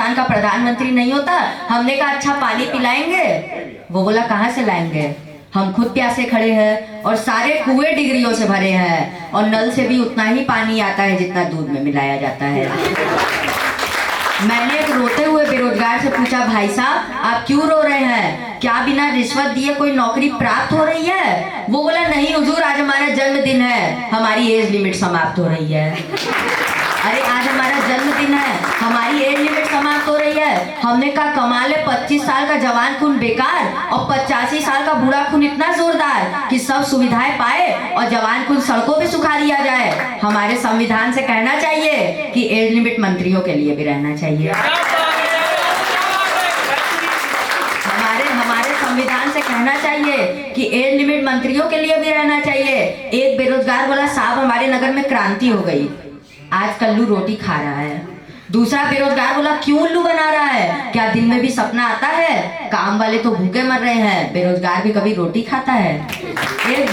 हिंदुस्तान का प्रधानमंत्री नहीं होता। हमने कहा अच्छा पानी पिलाएंगे। वो बोला कहाँ से लाएंगे, हम खुद प्यासे खड़े हैं और सारे कुएं डिग्रियों से भरे हैं और नल से भी उतना ही पानी आता है जितना दूध में मिलाया जाता है। मैंने एक रोते हुए बेरोजगार से पूछा, भाई साहब आप क्यों रो रहे हैं, क्या बिना रिश्वत दिए कोई नौकरी प्राप्त हो रही है? वो बोला नहीं हुजूर, आज हमारा जन्मदिन है, हमारी एज लिमिट समाप्त हो रही है। अरे आज हमारा जन्मदिन है, हमारी एज लिमिट समाप्त हो रही है। हमने कहा कमाल है, 25 साल का जवान खून बेकार और 85 साल का बूढ़ा खून इतना जोरदार कि सब सुविधाएं पाए और जवान खून सड़कों पे सुखा दिया जाए। हमारे संविधान से कहना चाहिए कि एज लिमिट मंत्रियों के लिए भी रहना चाहिए। हमारे संविधान से कहना चाहिए कि एज लिमिट मंत्रियों के लिए भी रहना चाहिए। एक बेरोजगार बोला साहब हमारे नगर में क्रांति हो गई, आज कल्लू रोटी खा रहा है। दूसरा बेरोजगार बोला क्यों उल्लू बना रहा है, क्या दिन में भी सपना आता है, काम वाले तो भूखे मर रहे हैं, बेरोजगार भी कभी रोटी खाता है। एक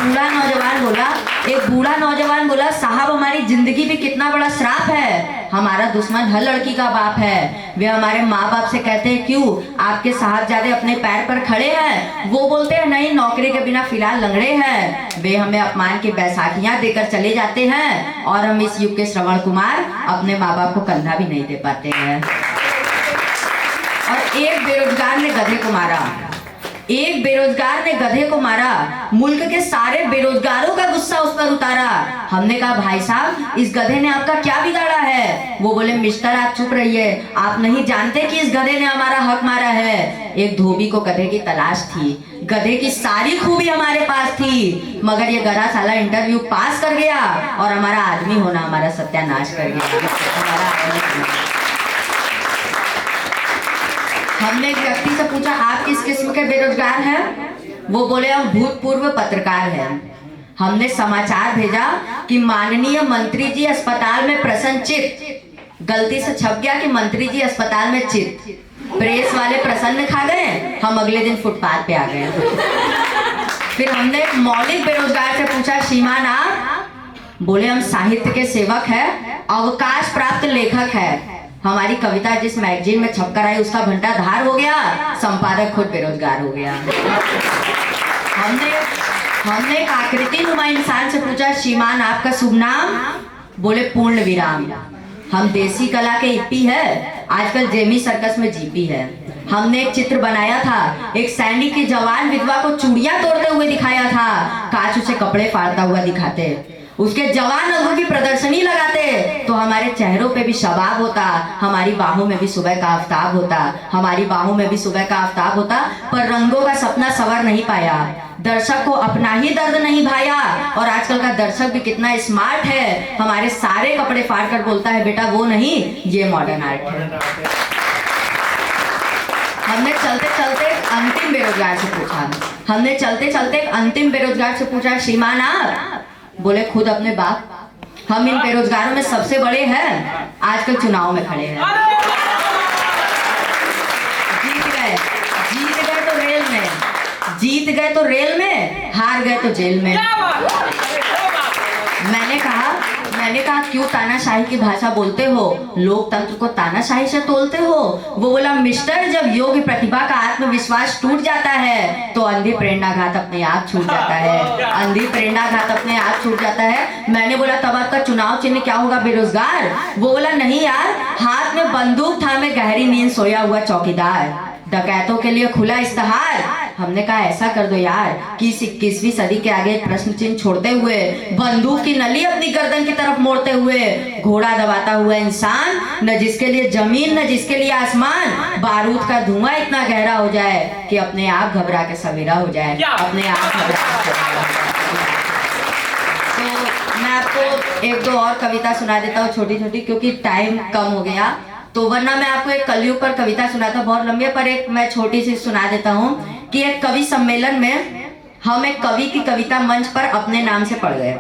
बूढ़ा नौजवान बोला साहब हमारी जिंदगी भी कितना बड़ा श्राप है, हमारा दुश्मन हर लड़की का बाप है। वे हमारे माँ बाप से कहते हैं क्यों आपके साहबजादे अपने पैर पर खड़े हैं, वो बोलते हैं नहीं नौकरी के बिना फिलहाल लंगड़े हैं। वे हमें अपमान की बैसाखियां देकर चले जाते हैं और हम इस युग के श्रवण कुमार अपने माँ बाप को कंधा भी नहीं दे पाते हैं। और एक बेरोजगार ने गधे को मारा, मुल्क के सारे बेरोजगारों का गुस्सा उस पर उतारा। हमने कहा भाई साहब इस गधे ने आपका क्या बिगाड़ा है? वो बोले मिस्टर आप चुप रहिए, आप नहीं जानते कि इस गधे ने हमारा हक मारा है। एक धोबी को गधे की तलाश थी, गधे की सारी खूबी हमारे पास थी, मगर ये गधा साला इंटरव्यू पास कर गया और हमारा आदमी होना हमारा सत्यानाश कर गया। हमने एक व्यक्ति से पूछा आप किस किस्म के बेरोजगार हैं? वो बोले हम भूतपूर्व पत्रकार हैं। हमने समाचार भेजा कि माननीय मंत्री जी अस्पताल में प्रसन्नचित, गलती से छप गया कि मंत्री जी अस्पताल में चित, प्रेस वाले प्रसन्न खा गए, हम अगले दिन फुटपाथ पे आ गए। फिर हमने एक मौलिक बेरोजगार से पूछा श्रीमान आप? बोले हम साहित्य के सेवक हैं, अवकाश प्राप्त लेखक है, हमारी कविता जिस मैगजीन में छपकर आई उसका घंटा धार हो गया, संपादक खुद बेरोजगार हो गया। हमने एक आकृति नुमा इंसान से पूछा श्रीमान आपका शुभ नाम? बोले पूर्ण विराम। हम देसी कला के इप्पी है, आजकल जेमी सर्कस में जीपी है। हमने एक चित्र बनाया था, एक सैनिक की जवान विधवा को चूड़ियां तोड़ते हुए दिखाया था, काश उसे कपड़े फाड़ता हुआ दिखाते, उसके जवान अंगों की प्रदर्शनी लगाते तो हमारे चेहरों पे भी शबाब होता, हमारी बाहों में भी सुबह का आफताब होता, पर रंगों का सपना सवर नहीं पाया, दर्शक को अपना ही दर्द नहीं भाया। और आजकल का दर्शक भी कितना स्मार्ट है, हमारे सारे कपड़े फाड़ कर बोलता है बेटा वो नहीं ये मॉडर्न आर्ट है। हमने चलते चलते अंतिम बेरोजगार से पूछा श्रीमान आप? बोले खुद अपने बाप। हम इन बेरोजगारों में सबसे बड़े हैं, आजकल चुनाव में खड़े हैं। जीत गए तो रेल में, हार गए तो जेल में। मैंने कहा क्यों तानाशाही की भाषा बोलते हो, लोकतंत्र को तानाशाही से तोलते हो? वो बोला मिस्टर जब योग्य प्रतिभा का आत्मविश्वास टूट जाता है तो अंधी प्रेरणाघात अपने आप छूट जाता है। मैंने बोला तब आपका चुनाव चिन्ह क्या होगा बेरोजगार? वो बोला नहीं यार, हाथ में बंदूक थामे गहरी नींद सोया हुआ चौकीदार, डकैतों के लिए खुला इस्तेहार। हमने कहा ऐसा कर दो यार कि 21वीं सदी के आगे प्रश्न चिन्ह छोड़ते हुए, बंदूक की नली अपनी गर्दन की तरफ मोड़ते हुए, घोड़ा दबाता हुआ इंसान, न जिसके लिए जमीन न जिसके लिए आसमान, बारूद का धुआं इतना गहरा हो जाए कि अपने आप घबरा के सवेरा हो जाए, अपने आप घबरा के सवेरा हो जाए। तो मैं आपको एक दो और कविता सुना देता हूँ छोटी छोटी, क्योंकि टाइम कम हो गया, तो वरना मैं आपको एक कलयुग पर कविता सुनाता बहुत लंबी है, पर एक मैं छोटी सी सुना देता हूँ कि एक कवि सम्मेलन में हम एक कवि की कविता मंच पर अपने नाम से पढ़ गए।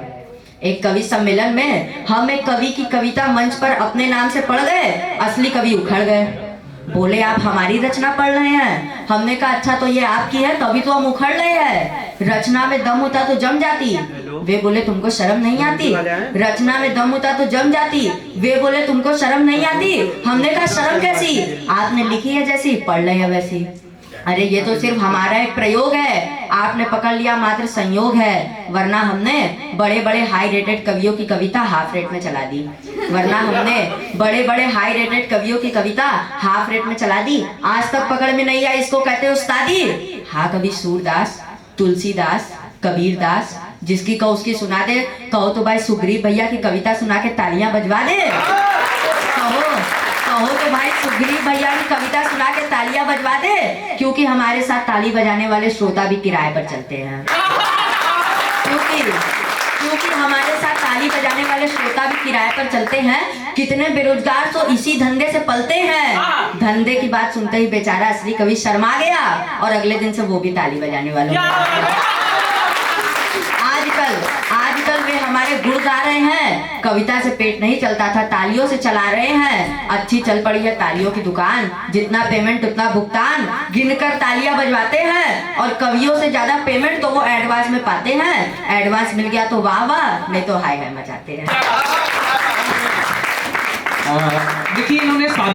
एक कवि सम्मेलन में हम एक कवि की कविता मंच पर अपने नाम से पढ़ गए, असली कवि उखड़ गए, बोले आप हमारी रचना पढ़ रहे हैं। हमने कहा अच्छा तो ये आपकी है तभी तो हम उखड़ रहे हैं, रचना में दम होता तो जम जाती, वे बोले तुमको शर्म नहीं आती, रचना में दम होता तो जम जाती। वे बोले तुमको शर्म नहीं आती। हमने कहा शर्म कैसी, आपने लिखी है जैसी पढ़ रहे हैं वैसी। अरे ये तो सिर्फ हमारा एक प्रयोग है, आपने पकड़ लिया मात्र संयोग है, वरना हमने बड़े बड़े हाई रेटेड कवियों की कविता हाफ रेट में चला दी। वरना हमने बड़े बड़े हाई रेटेड कवियों की कविता हाफ रेट में चला दी। आज तक पकड़ में नहीं आई, इसको कहते उस्तादी। हाँ, कभी सूरदास, तुलसीदास, कबीरदास, जिसकी कहो उसकी सुना दे। कहो तो भाई सुग्रीव भैया की कविता सुना के तालियां बजवा दे। कहो तो भाई सुग्रीव भैया की कविता सुना के तालियां बजवा दे, क्योंकि हमारे साथ ताली बजाने वाले श्रोता भी किराए पर चलते हैं। क्योंकि हमारे साथ ताली बजाने वाले श्रोता भी किराए पर चलते हैं। कितने बेरोजगार तो इसी धंधे से पलते हैं। धंधे की बात सुनते ही बेचारा असली कवि शर्मा गया और अगले दिन से वो भी ताली बजाने वाले। आजकल वे हमारे गुण गा रहे हैं। कविता से पेट नहीं चलता था, तालियों से चला रहे हैं। अच्छी चल पड़ी है तालियों की दुकान, जितना पेमेंट उतना भुगतान, गिनकर तालियां बजवाते हैं। और कवियों से ज्यादा पेमेंट तो वो एडवांस में पाते हैं। एडवांस मिल गया तो वाह वाह, नहीं तो हाय हाय मचाते हैं। देखिए इन्होंने